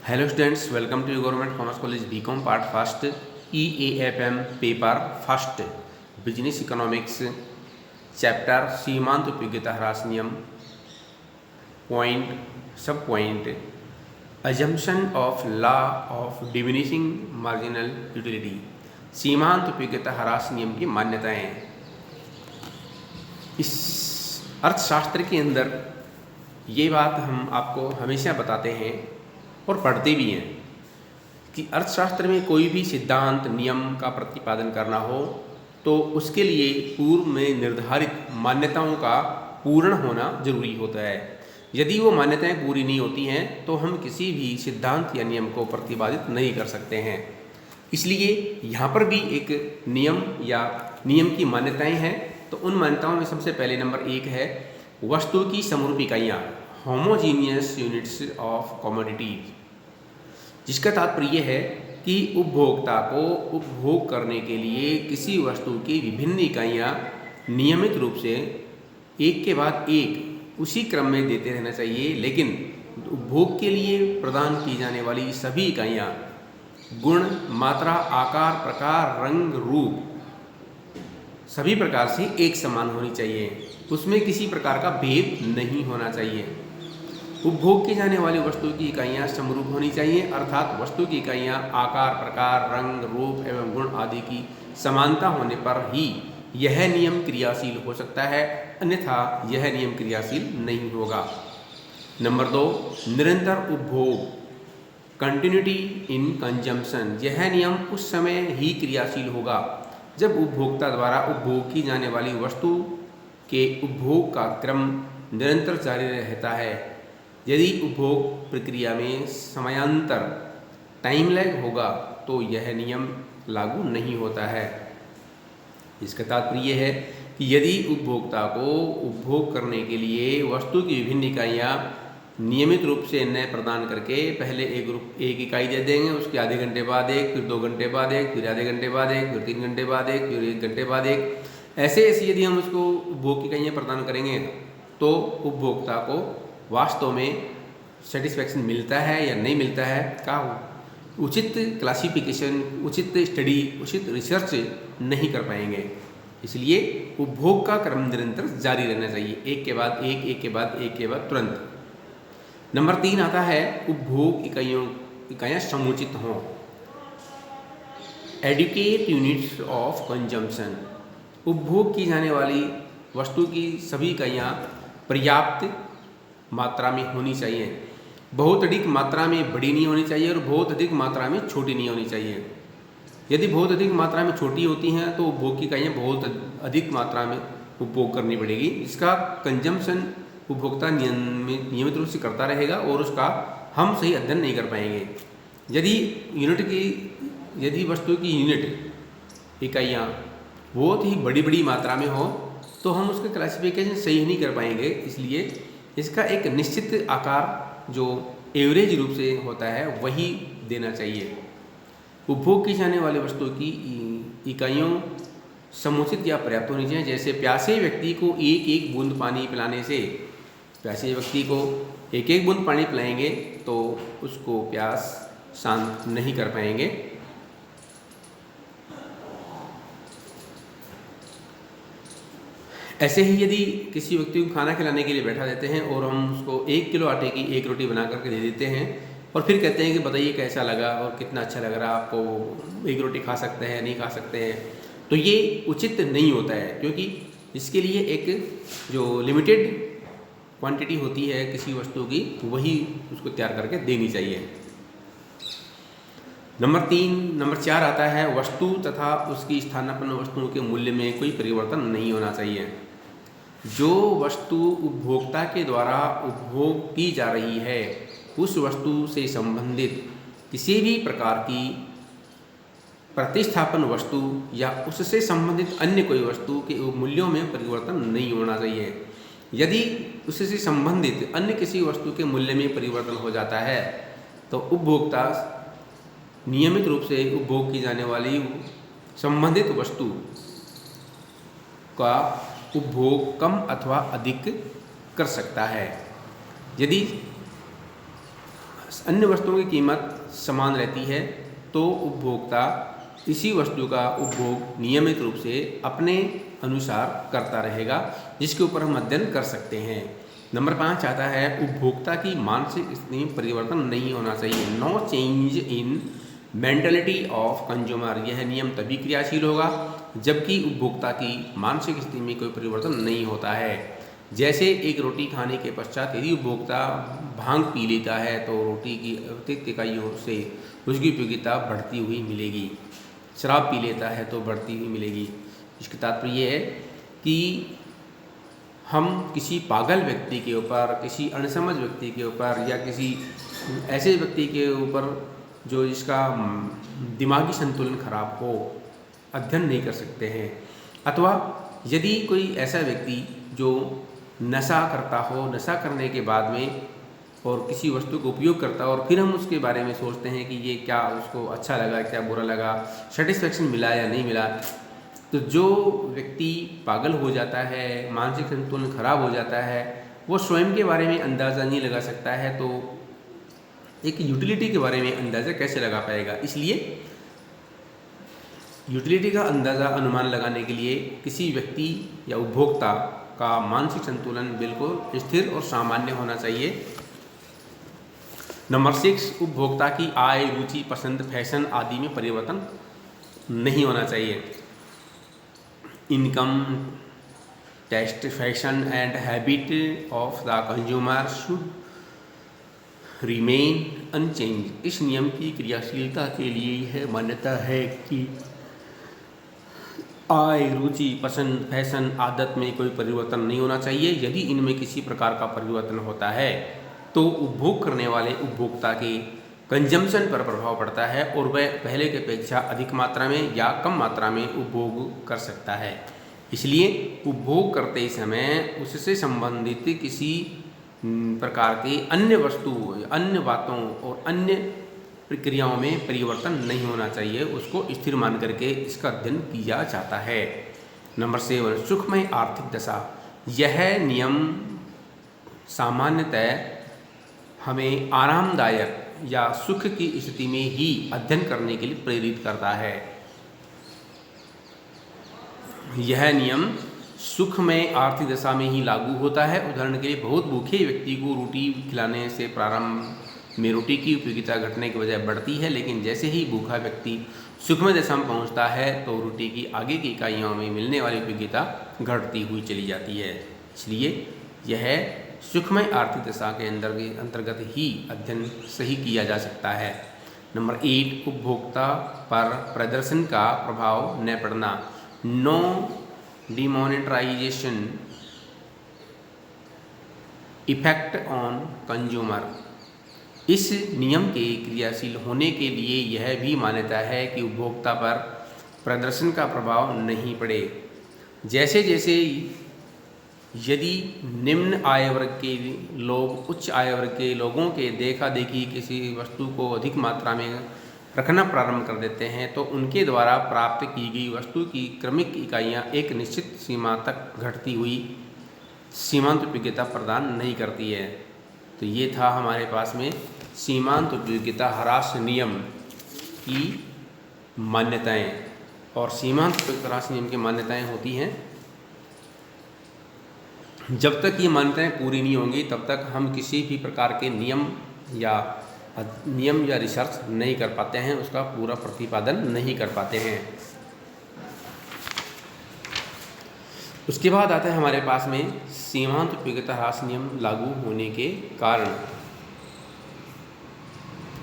Hello students, welcome to government commerce college BCom part first EAFM paper first business economics chapter सीमांत उपयोगिता ह्रास नियम point सब point assumption of law of diminishing marginal utility. सीमांत उपयोगिता ह्रास नियम की मान्यताएं। इस अर्थशास्त्र के अंदर ये बात हम आपको हमेशा बताते हैं और पढ़ते भी हैं कि अर्थशास्त्र में कोई भी सिद्धांत नियम का प्रतिपादन करना हो तो उसके लिए पूर्व में निर्धारित मान्यताओं का पूर्ण होना जरूरी होता है। यदि वो मान्यताएं पूरी नहीं होती हैं तो हम किसी भी सिद्धांत या नियम को प्रतिपादित नहीं कर सकते हैं। इसलिए यहाँ पर भी एक नियम या नियम की मान्यताएं हैं। तो उन मान्यताओं में सबसे पहले नंबर 1 है वस्तु की समरूप इकाइयाँ, होमोजीनियस यूनिट्स ऑफ कमोडिटीज, जिसका तात्पर्य है कि उपभोक्ता को उपभोग करने के लिए किसी वस्तु की विभिन्न इकाइयाँ नियमित रूप से एक के बाद एक उसी क्रम में देते रहना चाहिए, लेकिन उपभोग के लिए प्रदान की जाने वाली सभी इकाइयाँ गुण, मात्रा, आकार, प्रकार, रंग, रूप सभी प्रकार से एक समान होनी चाहिए। उसमें किसी प्रकार का भेद नहीं होना चाहिए। उपभोग की जाने वाली वस्तु की इकाइयाँ समरूप होनी चाहिए, अर्थात वस्तु की इकाइयाँ आकार, प्रकार, रंग, रूप एवं गुण आदि की समानता होने पर ही यह नियम क्रियाशील हो सकता है, अन्यथा यह नियम क्रियाशील नहीं होगा। नंबर 2, निरंतर उपभोग, कंटिन्यूटी इन कंजम्पशन। यह नियम उस समय ही क्रियाशील होगा जब उपभोक्ता द्वारा उपभोग की जाने वाली वस्तु के उपभोग का क्रम निरंतर जारी रहता है। यदि उपभोग प्रक्रिया में समयांतर टाइम लैग होगा तो यह नियम लागू नहीं होता है। इसका तात्पर्य है कि यदि उपभोक्ता को उपभोग करने के लिए वस्तु की विभिन्न इकाइयाँ नियमित रूप से नए प्रदान करके पहले एक इकाई दे देंगे, उसके आधे घंटे बाद एक, फिर 2 घंटे बाद एक, फिर आधे घंटे बाद एक, फिर 3 घंटे बाद एक, फिर 1 घंटे बाद एक, ऐसे यदि हम उसको उपभोग की इकाइयाँ प्रदान करेंगे तो उपभोक्ता को वास्तव में सेटिस्फैक्शन मिलता है या नहीं मिलता है का उचित क्लासिफिकेशन, उचित स्टडी, उचित रिसर्च नहीं कर पाएंगे। इसलिए उपभोग का क्रम निरंतर जारी रहना चाहिए, एक के बाद एक, एक के बाद एक के बाद तुरंत। नंबर 3 आता है उपभोग इकाइयाँ समुचित हों, एडुकेट यूनिट्स ऑफ कंजम्पशन। उपभोग की जाने वाली वस्तु की सभी इकाइयाँ पर्याप्त मात्रा में होनी चाहिए। बहुत अधिक मात्रा में बड़ी नहीं होनी चाहिए और बहुत अधिक मात्रा में छोटी नहीं होनी चाहिए। यदि बहुत अधिक मात्रा में छोटी होती हैं तो उपभोग की इकाइयाँ बहुत अधिक मात्रा में उपभोग करनी पड़ेगी। इसका कंजम्पशन उपभोक्ता नियमित रूप से करता रहेगा और उसका हम सही अध्ययन नहीं कर पाएंगे। यदि वस्तु की यूनिट इकाइयाँ बहुत ही बड़ी बड़ी मात्रा में हो तो हम उसका क्लासिफिकेशन सही नहीं कर पाएंगे। इसलिए इसका एक निश्चित आकार जो एवरेज रूप से होता है वही देना चाहिए। उपभोग की जाने वाली वस्तु की इकाइयों समुचित या पर्याप्त होनी चाहिए। जैसे प्यासे व्यक्ति को एक एक बूंद पानी पिलाने से, प्यासे व्यक्ति को एक एक बूंद पानी पिलाएंगे तो उसको प्यास शांत नहीं कर पाएंगे। ऐसे ही यदि किसी व्यक्ति को खाना खिलाने के लिए बैठा देते हैं और हम उसको 1 किलो आटे की 1 रोटी बना करके दे देते हैं और फिर कहते हैं कि बताइए कैसा लगा और कितना अच्छा लग रहा, आपको 1 रोटी खा सकते हैं नहीं खा सकते हैं, तो ये उचित नहीं होता है, क्योंकि इसके लिए एक जो लिमिटेड क्वांटिटी होती है किसी वस्तु की वही उसको तैयार करके देनी चाहिए। नंबर 4 आता है वस्तु तथा उसकी स्थानापन्न वस्तुओं के मूल्य में कोई परिवर्तन नहीं होना चाहिए। जो वस्तु उपभोक्ता के द्वारा उपभोग की जा रही है उस वस्तु से संबंधित किसी भी प्रकार की प्रतिस्थापन वस्तु या उससे संबंधित अन्य कोई वस्तु के मूल्यों में परिवर्तन नहीं होना चाहिए। यदि उससे संबंधित अन्य किसी वस्तु के मूल्य में परिवर्तन हो जाता है तो उपभोक्ता नियमित रूप से उपभोग की जाने वाली संबंधित वस्तु का उपभोग कम अथवा अधिक कर सकता है। यदि अन्य वस्तुओं की कीमत समान रहती है तो उपभोक्ता इसी वस्तु का उपभोग नियमित रूप से अपने अनुसार करता रहेगा, जिसके ऊपर हम अध्ययन कर सकते हैं। नंबर 5 आता है उपभोक्ता की मानसिक स्थिति में परिवर्तन नहीं होना चाहिए। No change in mentality of consumer. यह नियम तभी क्रियाशील होगा जबकि उपभोक्ता की मानसिक स्थिति में कोई परिवर्तन नहीं होता है। जैसे एक रोटी खाने के पश्चात यदि उपभोक्ता भांग पी लेता है तो रोटी की अतिरिक्त इकाइयों से उसकी उपयोगिता बढ़ती हुई मिलेगी। शराब पी लेता है तो बढ़ती हुई मिलेगी। इसका तात्पर्य ये है कि हम किसी पागल व्यक्ति के ऊपर, किसी अनसमझ व्यक्ति के ऊपर या किसी ऐसे व्यक्ति के ऊपर जो जिसका दिमागी संतुलन खराब हो अध्ययन नहीं कर सकते हैं। अथवा यदि कोई ऐसा व्यक्ति जो नशा करता हो, नशा करने के बाद में और किसी वस्तु को उपयोग करता हो और फिर हम उसके बारे में सोचते हैं कि ये क्या उसको अच्छा लगा, क्या बुरा लगा, सेटिस्फेक्शन मिला या नहीं मिला, तो जो व्यक्ति पागल हो जाता है, मानसिक संतुलन खराब हो जाता है, वो स्वयं के बारे में अंदाज़ा नहीं लगा सकता है, तो एक यूटिलिटी के बारे में अंदाज़ा कैसे लगा पाएगा। इसलिए यूटिलिटी का अंदाज़ा अनुमान लगाने के लिए किसी व्यक्ति या उपभोक्ता का मानसिक संतुलन बिल्कुल स्थिर और सामान्य होना चाहिए। नंबर 6 उपभोक्ता की आय, रुचि, पसंद, फैशन आदि में परिवर्तन नहीं होना चाहिए। Income, taste, fashion and habit of the consumer should remain unchange. इस नियम की क्रियाशीलता के लिए यह मान्यता है कि आय, रुचि, पसंद, फैशन, आदत में कोई परिवर्तन नहीं होना चाहिए। यदि इनमें किसी प्रकार का परिवर्तन होता है तो उपभोग करने वाले उपभोक्ता के कंजम्पशन पर प्रभाव पड़ता है और वह पहले की अपेक्षा अधिक मात्रा में या कम मात्रा में उपभोग कर सकता है। इसलिए उपभोग करते समय उससे संबंधित किसी प्रकार के अन्य वस्तुओं, अन्य बातों और अन्य प्रक्रियाओं में परिवर्तन नहीं होना चाहिए, उसको स्थिर मान करके इसका अध्ययन किया जाता है। नंबर 7 सुखमय आर्थिक दशा। यह नियम सामान्यतः हमें आरामदायक या सुख की स्थिति में ही अध्ययन करने के लिए प्रेरित करता है। यह नियम सुखमय आर्थिक दशा में ही लागू होता है। उदाहरण के लिए बहुत भूखे व्यक्ति को रोटी खिलाने से प्रारंभ में रोटी की उपयोगिता घटने के बजाय बढ़ती है, लेकिन जैसे ही भूखा व्यक्ति सुखमय दशा में पहुँचता है तो रोटी की आगे की इकाइयों में मिलने वाली उपयोगिता घटती हुई चली जाती है। इसलिए यह सुखमय आर्थिक दशा के अंतर्गत ही अध्ययन सही किया जा सकता है। नंबर 8 उपभोक्ता पर प्रदर्शन का प्रभाव न पड़ना। No demonetisation effect on consumer. इस नियम के क्रियाशील होने के लिए यह भी मान्यता है कि उपभोक्ता पर प्रदर्शन का प्रभाव नहीं पड़े। जैसे जैसे यदि निम्न आय वर्ग के लोग उच्च आय वर्ग के लोगों के देखा देखी किसी वस्तु को अधिक मात्रा में रखना प्रारंभ कर देते हैं तो उनके द्वारा प्राप्त की गई वस्तु की क्रमिक इकाइयाँ एक निश्चित सीमा तक घटती हुई सीमांत उपयोगिता प्रदान नहीं करती है। तो ये था हमारे पास में सीमांत उपयोगिता ह्रास नियम की मान्यताएं। और सीमांत उपयोगिता ह्रास नियम की मान्यताएं होती हैं, जब तक ये मान्यताएं पूरी नहीं होंगी तब तक हम किसी भी प्रकार के नियम या रिसर्च नहीं कर पाते हैं, उसका पूरा प्रतिपादन नहीं कर पाते हैं। उसके बाद आता है हमारे पास में सीमांत उपयोगिता ह्रास नियम लागू होने के कारण।